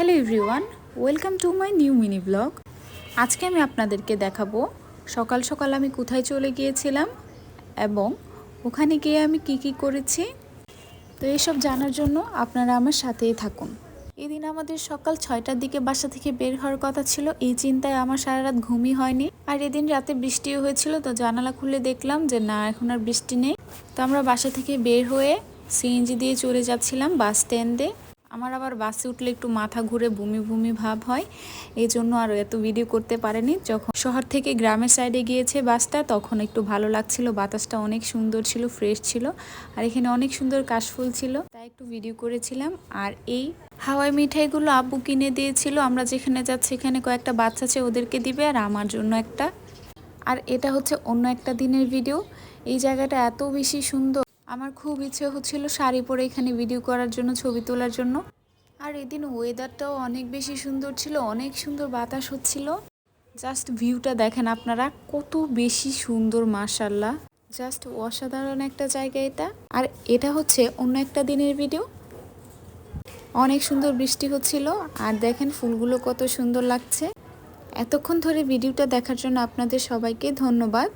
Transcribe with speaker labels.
Speaker 1: Hello everyone, welcome to my new mini blog. আজকে আমি আপনাদেরকে দেখাবো সকাল সকাল আমি কোথায় চলে গিয়েছিলাম এবং ওখানে গিয়ে আমি কি করেছি। তো এইসব জানার জন্য আপনারা আমার সাথেই থাকুন। এদিন আমাদের সকাল 6টার দিকে বাসা থেকে বের হওয়ার কথা ছিল। এই চিন্তায় আমার সারা রাত ঘুমই হয়নি। আর এদিন রাতে বৃষ্টিও হয়েছিল, তো জানালা খুলে দেখলাম যে না, এখন আর বৃষ্টি নেই। তো আমরা বাসা থেকে বের হয়ে সিএনজি দিয়ে চলে যাচ্ছিলাম বাস স্ট্যান্ডে। আমার আবার বাসে উঠলে একটু মাথা ঘুরে বমি বমি ভাব হয়, এই জন্য আর এত ভিডিও করতে পারেনি। যখন শহর থেকে গ্রামের সাইডে গিয়েছে বাসটা, তখন একটু ভালো লাগছিল, বাতাসটা অনেক সুন্দর ছিল, ফ্রেশ ছিল, আর এখানে অনেক সুন্দর কাশফুল ছিল, তাই একটু ভিডিও করেছিলাম। আর এই হাওয়াই মিঠাইগুলো আব্বু কিনে দিয়েছিল। আমরা যেখানে যাচ্ছি এখানে কয়েকটা বাচ্চা আছে, ওদেরকে দিবে, আর আমার জন্য একটা। আর এটা হচ্ছে অন্য একটা দিনের ভিডিও। এই জায়গাটা এত বেশি সুন্দর, আমার খুব ইচ্ছে হচ্ছিল শাড়ি পরে এখানে ভিডিও করার জন্য, ছবি তোলার জন্য। আর এদিন ওয়েদারটাও অনেক বেশি সুন্দর ছিল, অনেক সুন্দর বাতাস হচ্ছিল। জাস্ট ভিউটা দেখেন আপনারা, কত বেশি সুন্দর, মাশাল্লাহ, জাস্ট অসাধারণ একটা জায়গা এটা। আর এটা হচ্ছে অন্য একটা দিনের ভিডিও। অনেক সুন্দর বৃষ্টি হচ্ছিল, আর দেখেন ফুলগুলো কত সুন্দর লাগছে। এতক্ষণ ধরে ভিডিওটা দেখার জন্য আপনাদের সবাইকে ধন্যবাদ।